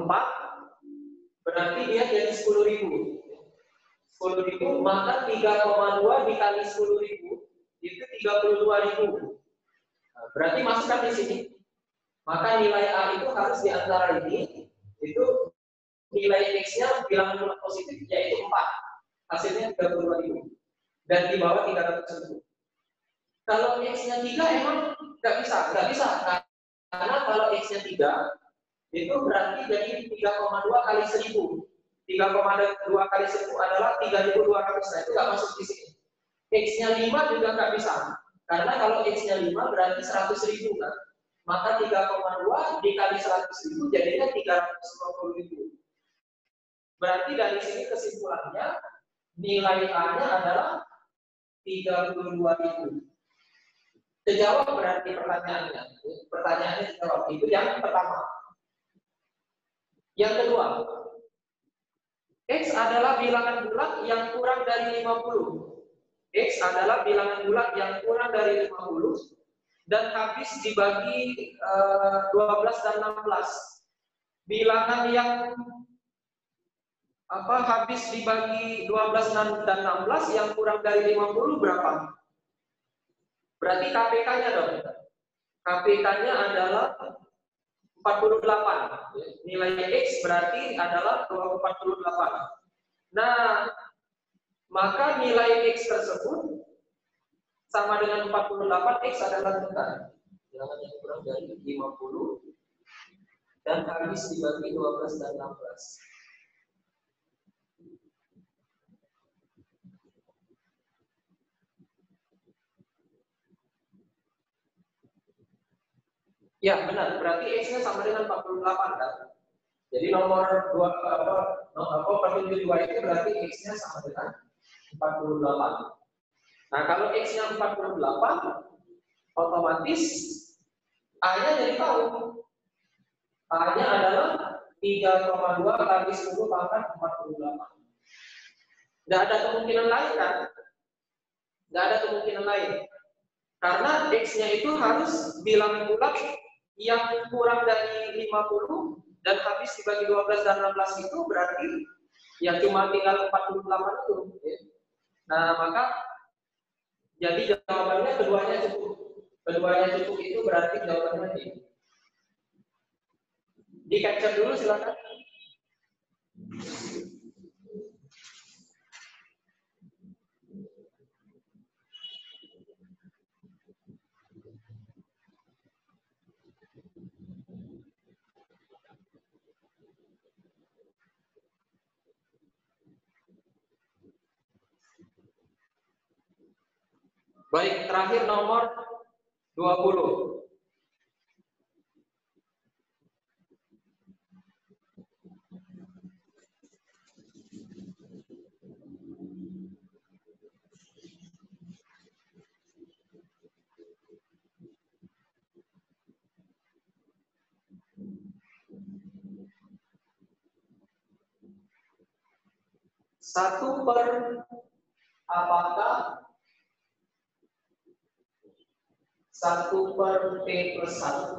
A: berarti dia jadi 10.000. 10.000, maka 3,2 dikali 10.000 itu 32.000. Nah, berarti masukkan di sini. Maka nilai A itu harus di antara ini, itu nilai X-nya bilangan bulat positif, yaitu 4. Hasilnya 32.000. Dan di bawah 300.000. Kalau X-nya 3 emang nggak bisa. Karena kalau X-nya 3, itu berarti jadi 3,2 kali 1.000. 3,2 kali 1.000 adalah 3.200. Nah, itu nggak masuk di sini. X-nya 5 juga nggak bisa. Karena kalau X-nya 5 berarti 100.000 kan. Maka 3,2 dikali 100.000 jadinya 350.000. Berarti dari sini kesimpulannya nilai A-nya adalah 32.000. Terjawab berarti pertanyaannya. Pertanyaannya terjawab. Itu yang pertama. Yang kedua, X adalah bilangan bulat yang kurang dari 50. X adalah bilangan bulat yang kurang dari 50 dan habis dibagi 12 dan 16. Bilangan yang habis dibagi 12 dan 16 yang kurang dari 50 berapa? Berarti KPK-nya dong. KPK-nya adalah 48. Nilai X berarti adalah 48. Nah, maka nilai X tersebut sama dengan 48. X adalah bentar. Bilangan yang kurang dari 50 dan habis dibagi 12 dan 16. Ya, benar. Berarti X-nya sama dengan 48 kan? Jadi nomor 2 petunjuk 2 itu berarti X-nya sama dengan 48. Nah, kalau X-nya 48, otomatis A-nya jadi tahu. A-nya adalah 3,2 kali 10 pangkat 48. Nggak ada kemungkinan lain kan? Nggak ada kemungkinan lain. Karena X-nya itu harus bilangan bulat yang kurang dari 50 dan habis dibagi 12 dan 16 itu berarti ya cuma tinggal 48 itu. Nah, maka jadi jawabannya keduanya cukup. Keduanya cukup itu berarti jawabannya D. Di capture dulu silakan. Baik, terakhir nomor 20. 1 per apakah 1 per T plus 1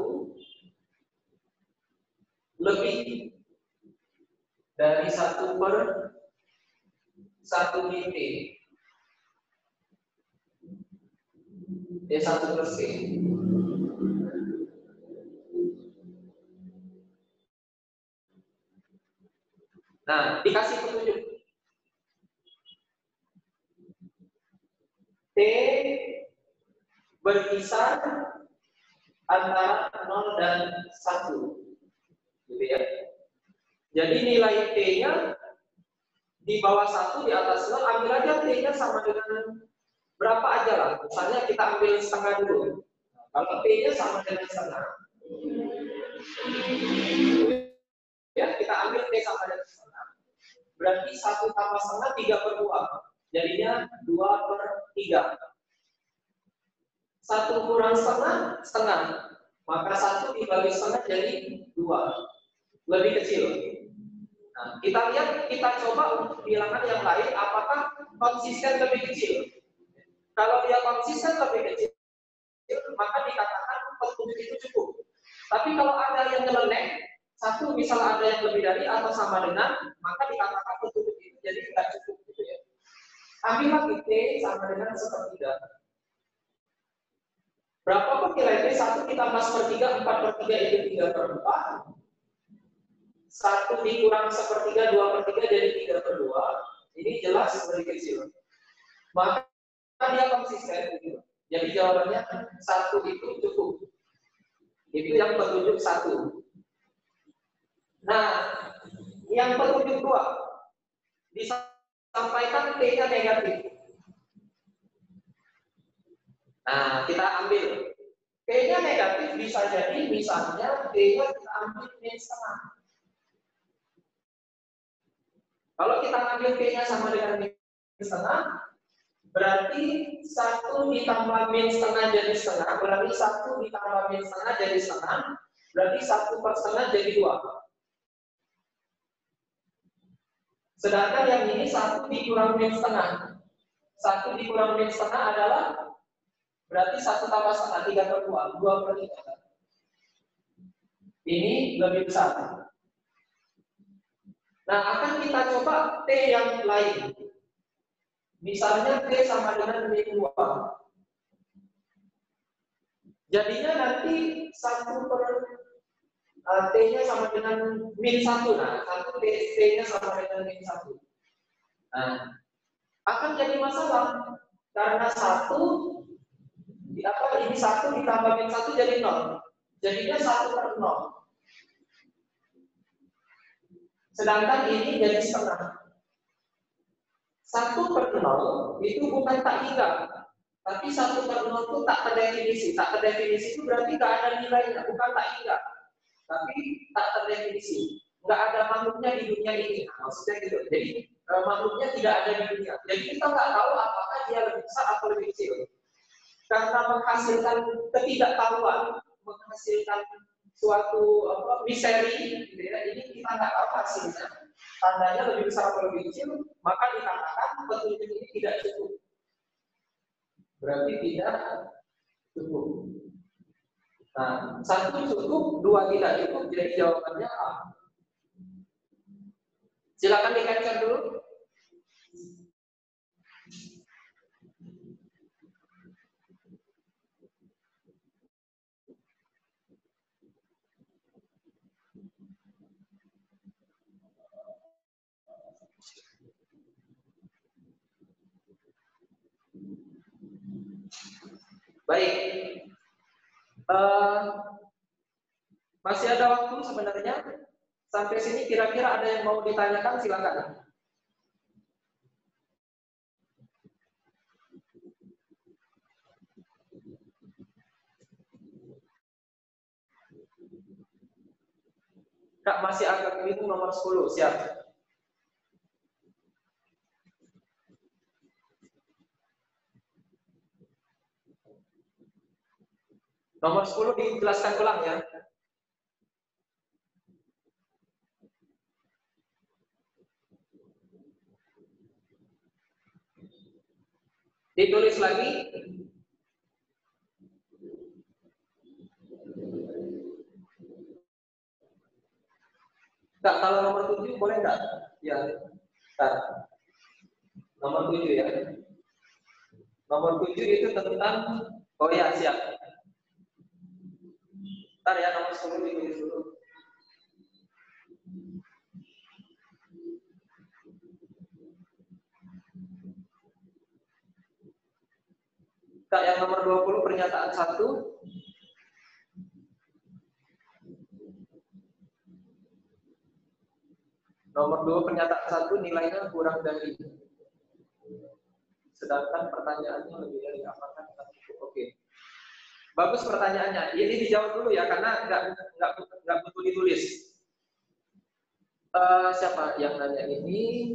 A: lebih dari 1 per 1 dt D1 plus T. Nah, dikasih petunjuk T berkisar antara 0 dan 1, gitu ya. Jadi nilai T-nya di bawah 1, di atas 0, ambil aja T-nya sama dengan berapa aja lah. Misalnya kita ambil setengah dulu. Kalau T-nya sama dengan setengah, ya kita ambil T sama dengan setengah. Berarti 1 tambah setengah 3 per 2. Jadinya 2 per 3. 1 kurang setengah, setengah. Maka 1 dibagi setengah jadi 2. Lebih kecil. Nah, kita lihat, kita coba untuk bilangan yang lain, apakah konsisten lebih kecil. Kalau dia konsisten lebih kecil, maka dikatakan petunjuk itu cukup. Tapi kalau ada yang nyeleneh, 1 misal ada yang lebih dari atau sama dengan, maka dikatakan petunjuk itu jadi tidak cukup, gitu ya. Ambil lagi T sama dengan 1/3. Berapa pun nilai T? 1 ditambah 1/3, 4 per 3 itu 3 per 4. 1 dikurang 1/3, 2 per 3 jadi 3 per 2. Ini jelas lebih kecil. Maka dia konsisten, gitu. Jadi jawabannya 1 itu cukup. Itu yang petunjuk 1. Nah, yang petunjuk 2 disampaikan T-nya negatif. Nah, kita ambil T-nya negatif, bisa jadi misalnya T-nya kita ambil min setengah. Kalau kita ambil T-nya sama dengan min setengah, berarti 1 ditambah min setengah jadi setengah, berarti 1 ditambah min setengah jadi setengah, berarti 1 per setengah jadi 2. Sedangkan yang ini 1 dikurang min setengah. 1 dikurang min setengah adalah berarti 1 tambah setengah 3 per 2, 2 per 3. Ini lebih besar. Nah, akan kita coba T yang lain. Misalnya T sama dengan min 2. Jadinya nanti 1 per T-nya sama dengan min 1. Nah, 1 T-nya sama dengan min 1. Nah, akan jadi masalah. Karena 1, ini 1 ditambah min 1 jadi 0. Jadinya 1 per 0. Sedangkan ini jadi setengah. 1 per 0 itu bukan tak hingga. Tapi 1 per 0 itu tak terdefinisi. Tak terdefinisi itu berarti nggak ada nilainya, bukan tak hingga. Tapi tak terdefinisi. Nggak ada makhluknya di dunia ini. Nah, maksudnya gitu. Jadi makhluknya tidak ada di dunia. Jadi kita nggak tahu apakah dia lebih besar atau lebih kecil. Karena menghasilkan ketidaktahuan, menghasilkan suatu misteri, gitu ya. Ini kita nggak tahu hasilnya. Tandanya lebih besar atau lebih kecil, maka dikatakan petunjuk ini tidak cukup. Berarti tidak cukup. Nah, 1 cukup, 2 tidak cukup, jadi jawabannya A. Silakan dikaitkan dulu. Baik. Masih ada waktu sebenarnya. Sampai sini kira-kira ada yang mau ditanyakan, silakan. Kak, masih agak bingung nomor 10, siap. Nomor 10 dijelaskan ulang ya. Ditulis lagi. Enggak, kalau nomor 7 boleh enggak? Ya. Bentar. Nomor 7 ya. Nomor 7 itu tentang, oh ya siap. Bentar ya, nomor 10 ditulis dulu. Enggak, yang nomor 20 pernyataan 1. Nomor 2 pernyataan 1 nilainya kurang dari. Sedangkan pertanyaannya lebih dari apakah cukup. Oke. Bagus pertanyaannya. Ini dijawab dulu ya karena nggak butuh ditulis. Siapa yang nanya ini?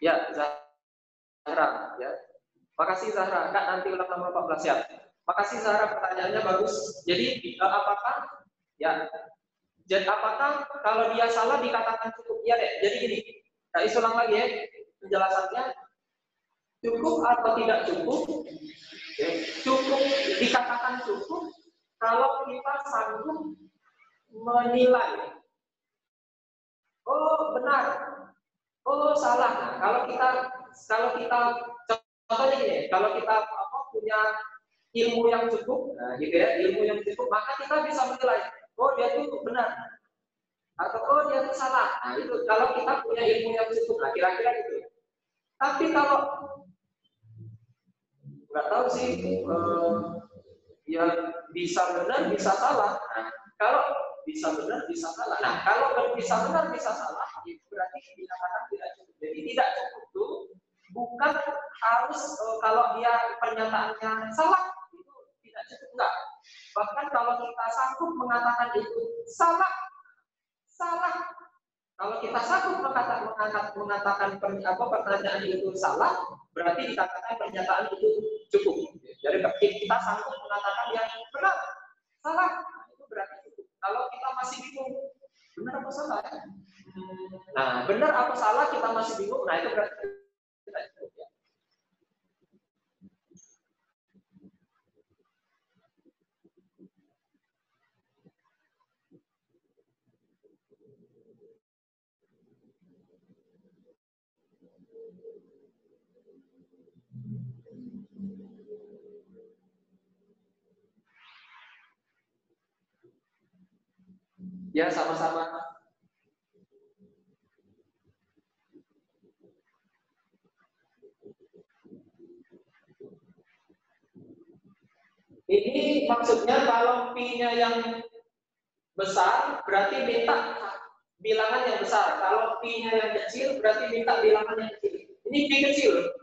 A: Ya, Zahra ya. Makasih Zahra. Enggak, nanti ulang nomor 14 ya. Makasih Zahra, pertanyaannya bagus. Jadi apakah ya? Jadi apakah kalau dia salah dikatakan cukup? Ya deh. Jadi gini. Nah, ulang lagi ya penjelasannya. Cukup atau tidak cukup? Cukup dikatakan cukup kalau kita sanggup menilai. Oh benar, oh salah. Nah, kalau kita contohnya gini, kalau kita punya ilmu yang cukup, nah gitu ya, ilmu yang cukup, maka kita bisa menilai. Oh dia itu benar, atau oh dia itu salah. Nah itu kalau kita punya ilmu yang cukup, nah kira-kira gitu. Tapi kalau nggak tahu sih, ya bisa benar bisa salah. Nah, kalau bisa benar bisa salah. Nah kalau bisa benar bisa salah, itu berarti dikatakan tidak cukup. Jadi tidak cukup itu bukan harus kalau dia pernyataannya salah itu tidak cukup, enggak. Bahkan kalau kita sanggup mengatakan itu salah. Kalau kita sanggup mengatakan pertanyaan itu salah, berarti dikatakan pernyataan itu cukup. Jadi kita sanggup mengatakan yang benar, salah, itu berarti cukup. Kalau kita masih bingung, benar apa salah? Nah, benar apa salah kita masih bingung, nah itu berarti tidak cukup ya. Ya, sama-sama. Ini maksudnya kalau P-nya yang besar, berarti minta bilangan yang besar. Kalau P-nya yang kecil, berarti minta bilangan yang kecil. Ini P kecil.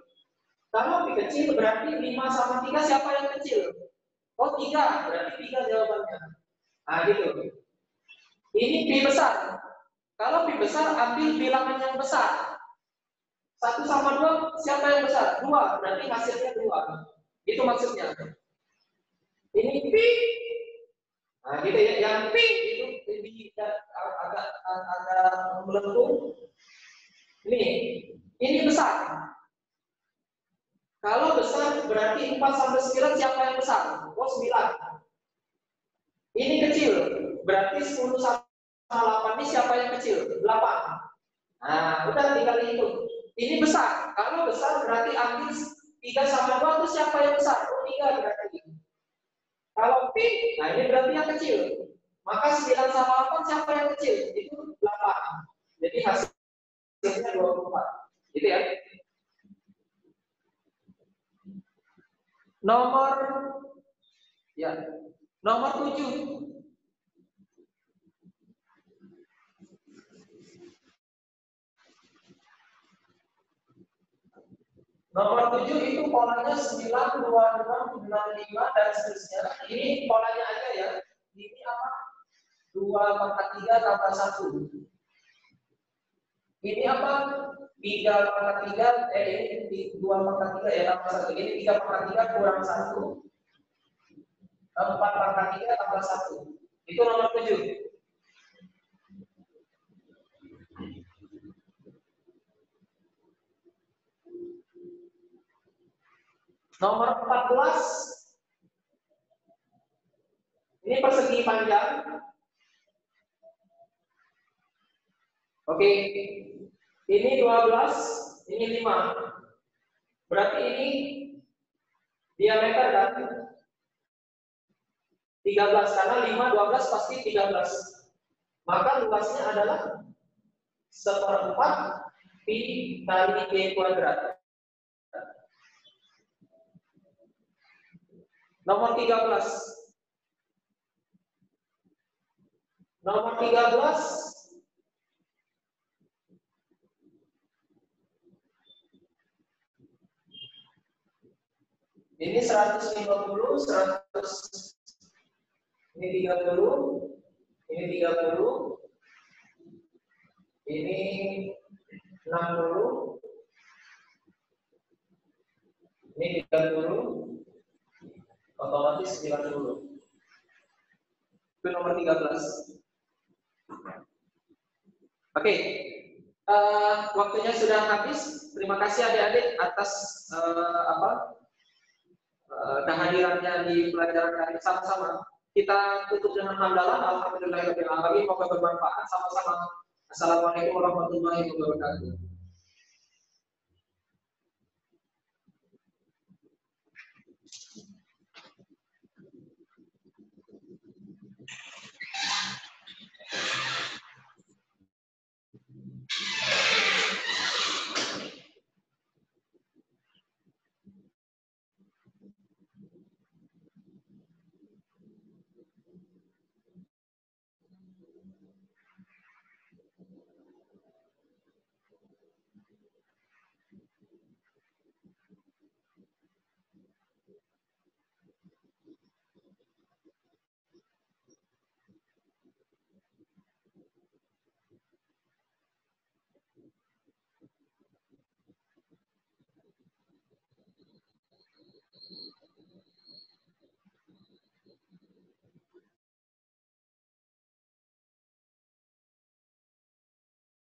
A: Kalau P kecil, berarti 5 sama 3, siapa yang kecil? Oh, 3, berarti 3 jawabannya. Nah, gitu. Ini P besar. Kalau P besar, ambil bilangan yang besar. 1 sama 2, siapa yang besar? 2, berarti hasilnya 2. Itu maksudnya. Ini P. Nah, gitu ya. Yang P itu agak melengkung. Ini besar. Kalau besar berarti 4 sampai 9, siapa yang besar? Oh, 9. Ini kecil. Berarti 10 sama 8 ini siapa yang kecil? 8. Nah, udah tinggal itu. Ini besar. Kalau besar berarti ambil 3 sama 2 itu siapa yang besar? Oh, 3 berarti. Kalau P, nah ini berarti yang kecil. Maka 9 sama 8 siapa yang kecil? Itu 8. Jadi hasilnya 24. Gitu ya. Nomor 7. Nomor 7 itu polanya 9, 26, 65 dan seterusnya. Ini polanya aja ya. Ini apa? 2 pangkat 3 tambah 1. Ini apa? 3 pangkat 3, ini 2 pangkat 3 ya tambah 1. Ini 3 pangkat 3 kurang 1. 4 pangkat 3 tambah 1. Itu nomor 7. Nomor 14. Ini persegi panjang. Oke. Ini 12, ini 5. Berarti ini diameter kan? 13, karena 5, 12 pasti 13. Maka luasnya adalah 1/4 pi kali g kuadrat. Nomor 13. Nomor 13. Ini 150, 100. Ini 30. Ini 30. Ini 60. Ini 30. Otomatis 90. Itu nomor 13. Oke. Waktunya sudah habis. Terima kasih adik-adik atas kehadirannya di pelajaran kali ini. Sama-sama kita tutup dengan hamdalah. Alhamdulillahirabbil alamin. Semoga bermanfaat. Sama-sama. Assalamualaikum warahmatullahi wabarakatuh.